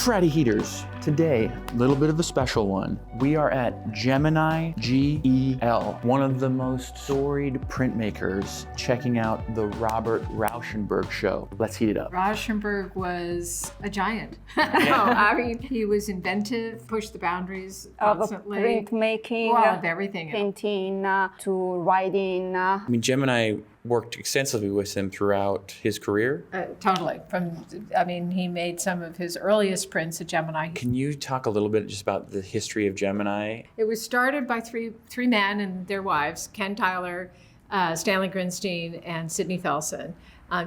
Friday Heaters. Today, a little bit of a special one. We are at Gemini G.E.L, one of the most storied printmakers, checking out the Robert Rauschenberg show. Let's heat it up. Rauschenberg was a giant. I mean, he was inventive, pushed the boundaries constantly. Of printmaking, well, of everything. Painting, to writing. I mean, Gemini worked extensively with him throughout his career. Totally. He made some of his earliest prints at Gemini. Can you talk a little bit just about the history of Gemini? It was started by three men and their wives, Ken Tyler, Stanley Grinstein, and Sidney Felsen.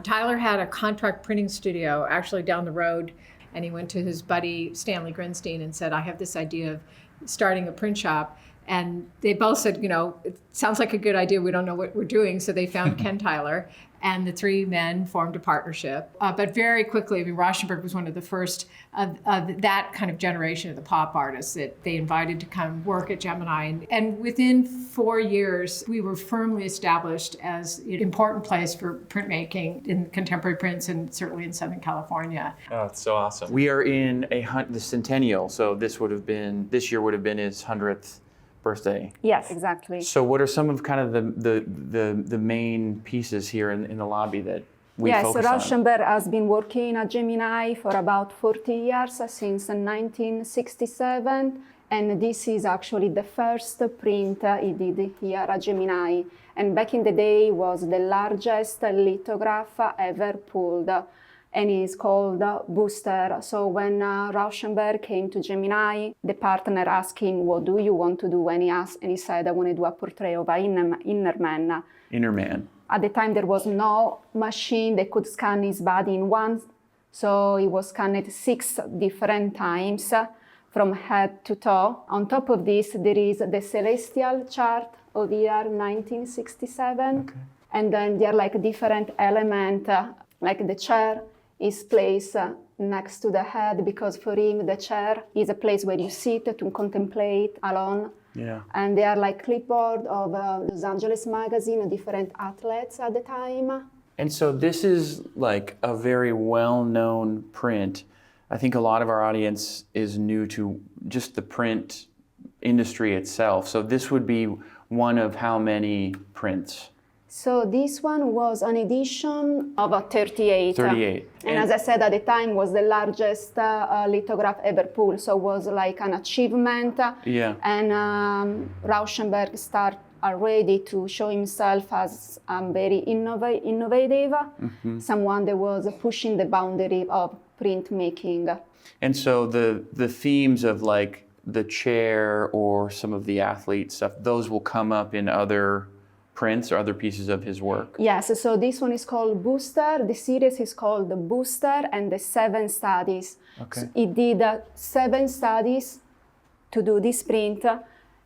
Tyler had a contract printing studio actually down the road, and he went to his buddy Stanley Grinstein and said, I have this idea of starting a print shop. And they both said, it sounds like a good idea. We don't know what we're doing. So they found Ken Tyler, and the three men formed a partnership. But very quickly, Rauschenberg was one of the first of that kind of generation of the pop artists that they invited to come work at Gemini. And within 4 years, we were firmly established as an important place for printmaking in contemporary prints, and certainly in Southern California. Oh, it's so awesome. We are in the Centennial. So this year would have been his 100th birthday. Yes, exactly. So what are some of kind of the main pieces here in the lobby that we focus on? Yes, Rauschenberg has been working at Gemini for about 40 years, since 1967. And this is actually the first print he did here at Gemini. And back in the day was the largest lithograph ever pulled. And it's called Booster. So when Rauschenberg came to Gemini, the partner asked him, what do you want to do? And he said, I want to do a portrait of an inner man. Inner man. At the time, there was no machine that could scan his body in one. So he was scanned 6 different times from head to toe. On top of this, there is the celestial chart of year 1967. Okay. And then there are like different elements, like the chair is placed next to the head, because for him the chair is a place where you sit to contemplate alone. Yeah. And they are like clipboard of Los Angeles magazine, different athletes at the time. And so this is like a very well-known print. I think a lot of our audience is new to just the print industry itself. So this would be one of how many prints? So this one was an edition of a 38. 38. And as I said, at the time was the largest lithograph ever pulled. So it was like an achievement. Yeah. And Rauschenberg started already to show himself as very innovative, someone that was pushing the boundary of printmaking. And so the themes of like the chair or some of the athlete stuff, those will come up in other prints or other pieces of his work? Yes, so this one is called Booster. The series is called the Booster and the 7 Studies. Okay. So he did 7 studies to do this print.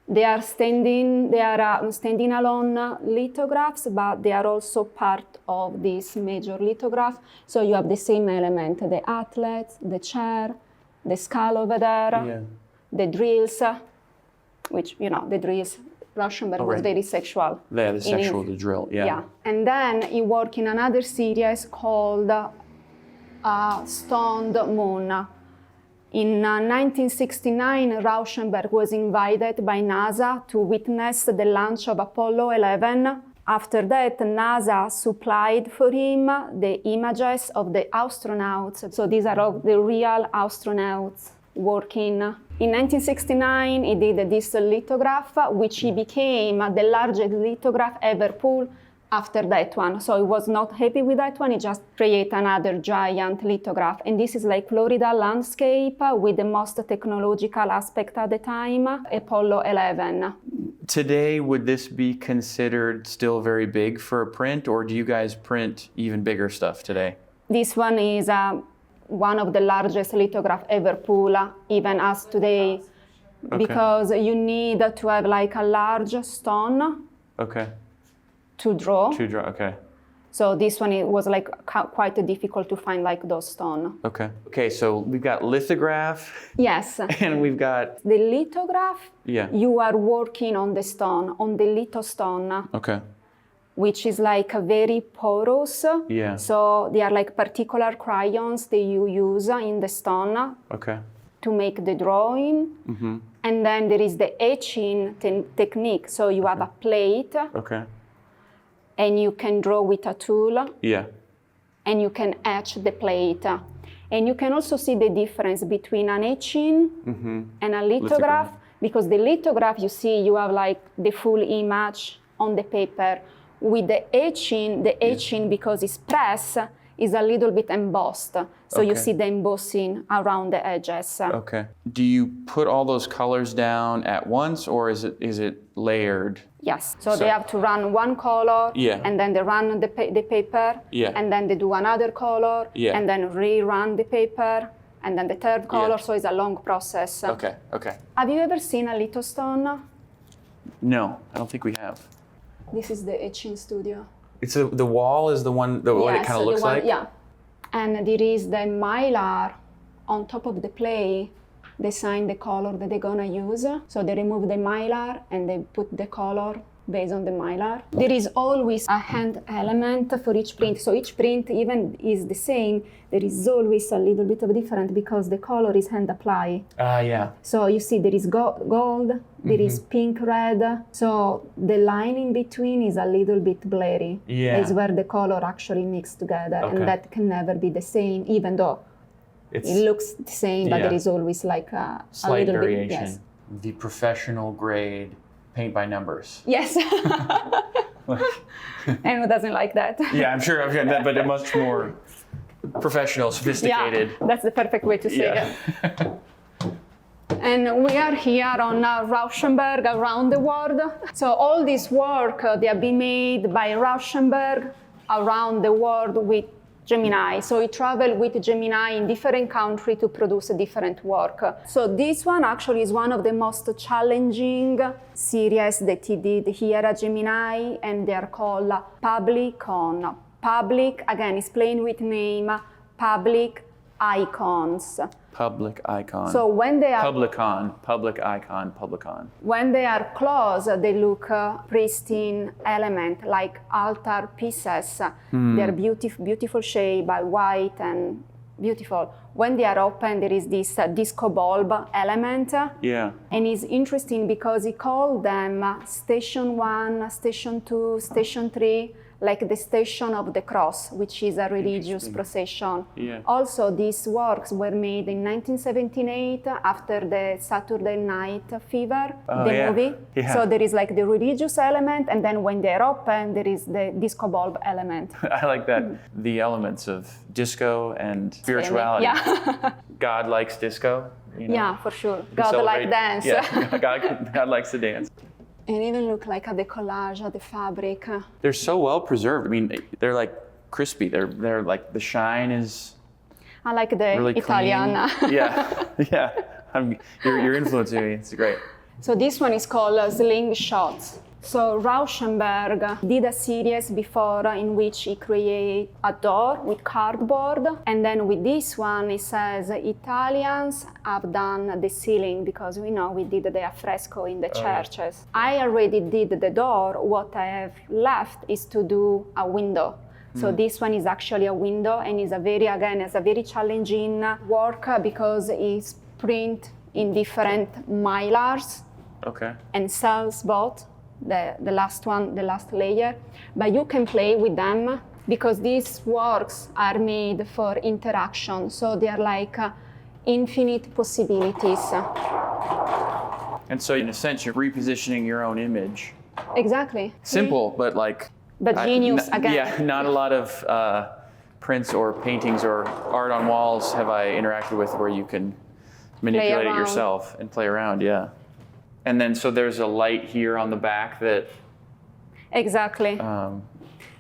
They are standing alone lithographs, but they are also part of this major lithograph. So you have the same element, the athletes, the chair, the skull over there, the drills, which, the drills, Rauschenberg was very sexual. Yeah, the sexual, the drill, Yeah. And then he worked in another series called Stoned Moon. In 1969, Rauschenberg was invited by NASA to witness the launch of Apollo 11. After that, NASA supplied for him the images of the astronauts. So these are all the real astronauts working. In 1969, he did this lithograph, which he became the largest lithograph ever pulled after that one. So he was not happy with that one. He just created another giant lithograph. And this is like Florida landscape with the most technological aspect at the time, Apollo 11. Today, would this be considered still very big for a print, or do you guys print even bigger stuff today? This one is one of the largest lithograph ever pulled, even as today, because you need to have like a large stone to draw. Okay. So this one, it was like quite difficult to find like those stone. Okay, so we've got lithograph. Yes. And we've got... The lithograph, yeah. You are working on the stone, on the litho stone. Okay. which is like a very porous. Yeah. So they are like particular crayons that you use in the stone Okay. to make the drawing. Mm-hmm. And then there is the etching technique. So you have a plate Okay. and you can draw with a tool Yeah. and you can etch the plate. And you can also see the difference between an etching and a lithograph, because the lithograph, you see, you have like the full image on the paper. With the etching, because it's pressed, is a little bit embossed. So you Okay. see the embossing around the edges. Okay. Do you put all those colors down at once, or is it layered? Yes, so they have to run one color, Yeah. and then they run the paper, Yeah. and then they do another color, Yeah. and then rerun the paper, and then the third color, so it's a long process. Okay. Okay. Have you ever seen a litho stone? No, I don't think we have. This is the etching studio. It's the wall is the one what it Yes, kind of the looks one- like. Yeah, and there is the mylar on top of the plate. They sign the color that they're gonna use. So they remove the mylar and they put the color based on the mylar. There is always a hand element for each print. So each print even is the same. There is always a little bit of different because the color is hand applied. Yeah. So you see there is gold, there is pink, red. So the line in between is a little bit blurry. Yeah. It's where the color actually mix together. Okay. And that can never be the same, even though It's it looks the same, but Yeah. there is always like a slight little variation. bit. Yes. The professional grade paint by numbers. Yes. And who doesn't like that? Yeah, I'm sure I've got that, but a much more professional, sophisticated. Yeah, that's the perfect way to say it. And we are here on Rauschenberg around the world. So all this work, they have been made by Rauschenberg around the world with Gemini. So he traveled with Gemini in different countries to produce a different work. So this one actually is one of the most challenging series that he did here at Gemini, and they are called Public-on. Public, again, is playing with name, public icons. Public icon. So when they are public icon. when they are close, they look pristine element, like altar pieces. They are beautiful shape, by white and beautiful. When they are open, there is this disco bulb element. Yeah. And it's interesting because he called them Station 1, Station 2, Station 3, like the Station of the Cross, which is a religious procession. Yeah. Also, these works were made in 1978 after the Saturday Night Fever, the yeah. movie. Yeah. So there is like the religious element, and then when they're open, there is the disco bulb element. I like that. The elements of disco and spirituality. Yeah. God likes disco. You know? Yeah, for sure. We God celebrate- like dance. Yeah, God likes to dance. And even look like at the collage, at the fabric. They're so well preserved. I mean, they're like crispy. They're like the shine is I like the really Italian. clean. Yeah. You're influencing me. It's great. So this one is called Slingshot. So Rauschenberg did a series before in which he created a door with cardboard, and then with this one he says Italians have done the ceiling because we know we did the affresco in the churches. I already did the door. What I have left is to do a window. So this one is actually a window, and is a very challenging work because it's print in different mylars Okay. and cells both. The last one, the last layer, but you can play with them because these works are made for interaction, so they are like infinite possibilities. And so in a sense, you're repositioning your own image. Exactly. Simple, but like. But genius again. Yeah, not a lot of prints or paintings or art on walls have I interacted with where you can manipulate it around. yourself and play around. Yeah. And then so there's a light here on the back that. Exactly.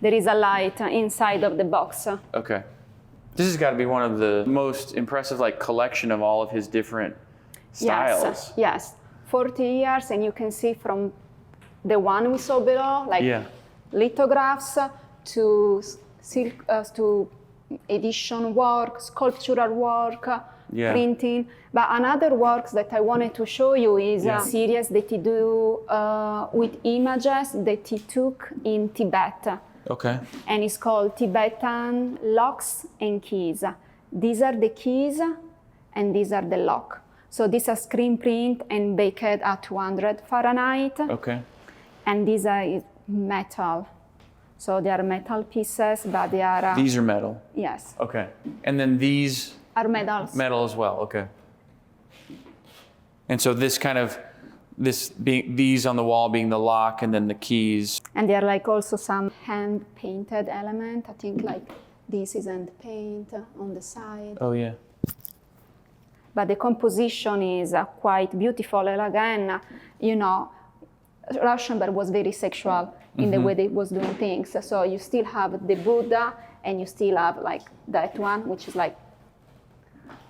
There is a light inside of the box. Okay. This has got to be one of the most impressive like collection of all of his different styles. Yes. 40 years, and you can see from the one we saw below, like Yeah. lithographs to edition work, sculptural work, printing. But another works that I wanted to show you is a series that he do with images that he took in Tibet. Okay. And it's called Tibetan Locks and Keys. These are the keys and these are the lock. So these are screen print and baked at 200 Fahrenheit. Okay. And these are metal. So they are metal pieces, but they are... These are metal? Yes. Okay. And then these... Are metals. Metal as well, okay. And so this kind of, these on the wall being the lock and then the keys. And there are like also some hand-painted element. I think like this is hand paint on the side. Oh yeah. But the composition is quite beautiful. And again, you know, Rauschenberg was very sexual in the way that he was doing things. So you still have the Buddha and you still have like that one, which is like,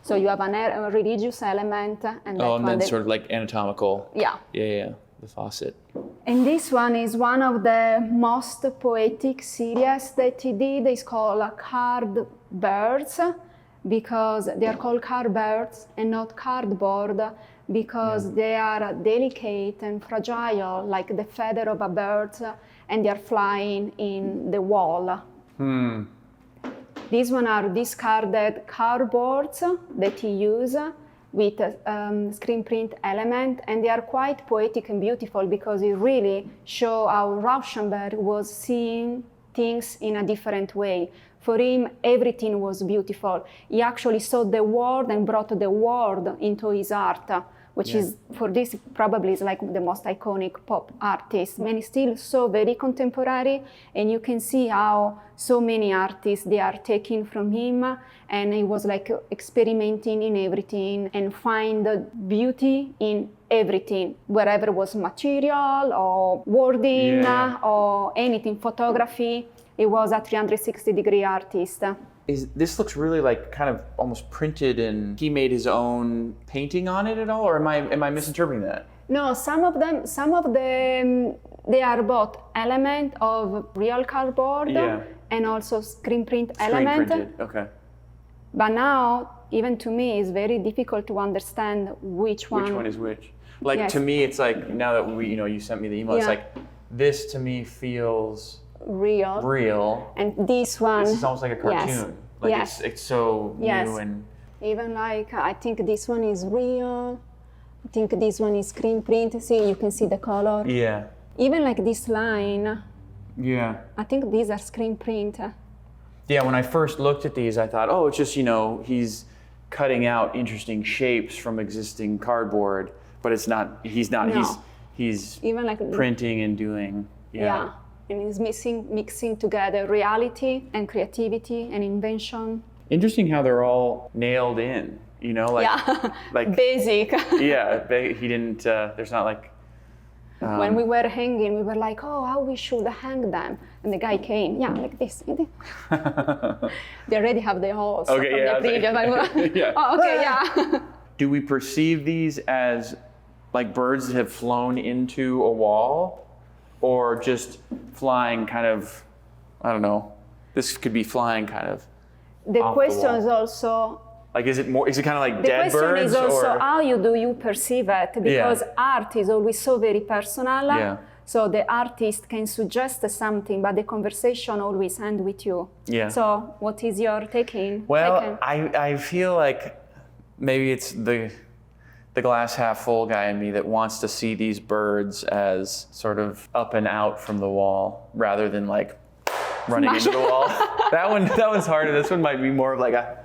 so you have a religious element and that Oh, and one then sort of like anatomical. Yeah. Yeah, the faucet. And this one is one of the most poetic series that he did. It's called Card Birds, because they are called card birds and not cardboard, because they are delicate and fragile, like the feather of a bird, and they are flying in the wall. These one are discarded cardboards that he used with a screen print element, and they are quite poetic and beautiful because it really show how Rauschenberg was seeing things in a different way. For him, everything was beautiful. He actually saw the world and brought the world into his art, which is, for this, probably is like the most iconic pop artist. And he's still so very contemporary, and you can see how so many artists, they are taking from him, and he was like experimenting in everything and find the beauty in everything, wherever was material or wording or anything, photography. He was a 360-degree artist. This looks really like kind of almost printed, and he made his own painting on it at all, or am I misinterpreting that? No, some of them, they are both element of real cardboard and also screen print element. Screen printed, okay. But now, even to me, it's very difficult to understand which one. Which one is which? Like to me, it's like, now that you sent me the email, it's like, this to me feels real. And this one, this is almost like a cartoon. Like it's so new and even like I think this one is real. I think this one is screen print. See, you can see the color. Yeah. Even like this line. Yeah. I think these are screen print. Yeah, when I first looked at these, I thought, oh, it's just, he's cutting out interesting shapes from existing cardboard, but it's not. He's not. No. He's even like printing and doing. Yeah. And he's mixing together reality and creativity and invention. Interesting how they're all nailed in, like basic. He didn't, there's not like... when we were hanging, we were like, oh, how we should hang them. And the guy came, like this. They already have the holes from the previous. Oh, okay, Do we perceive these as like birds that have flown into a wall? Or just flying kind of, I don't know, this could be flying kind of The question is also... Like, is it kind of like dead birds? The question is also how do you perceive it? Because art is always so very personal. Yeah. So the artist can suggest something, but the conversation always ends with you. Yeah. So what is your taking? Well, I feel like maybe it's the glass half full guy in me that wants to see these birds as sort of up and out from the wall rather than like running into the wall. That one's harder. This one might be more of like a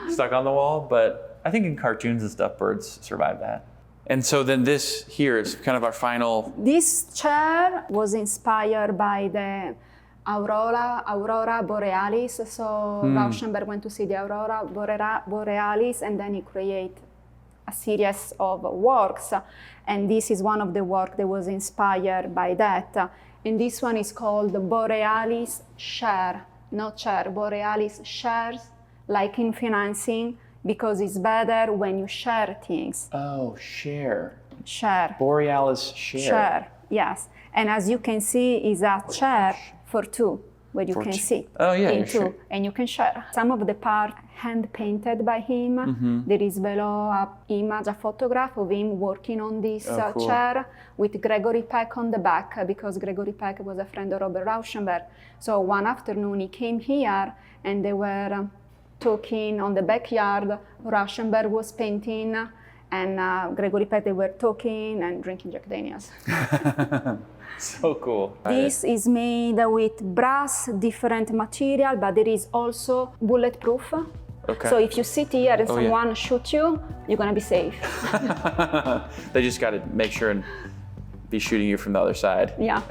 stuck on the wall, but I think in cartoons and stuff, birds survive that. And so then this here is kind of our final. This chair was inspired by the Aurora Borealis. So Rauschenberg went to see the Aurora Borealis, and then he created a series of works, and this is one of the work that was inspired by that. And this one is called Borealis Share, not chair, Borealis shares, like in financing, because it's better when you share things. Oh, share. Share. Borealis share. Share, yes. And as you can see, is a chair for two, where you can see Oh, yeah, into, sure. and you can share. Some of the parts hand painted by him. There is below a image, a photograph of him working on this cool. chair with Gregory Peck on the back, because Gregory Peck was a friend of Robert Rauschenberg. So one afternoon he came here and they were talking on the backyard. Rauschenberg was painting, and Gregory Peck, they were talking and drinking Jack Daniels. So cool. This is made with brass, different material, but there is also bulletproof. Okay. So if you sit here and Oh, yeah. someone shoot you, you're gonna be safe. They just got to make sure and be shooting you from the other side. Yeah.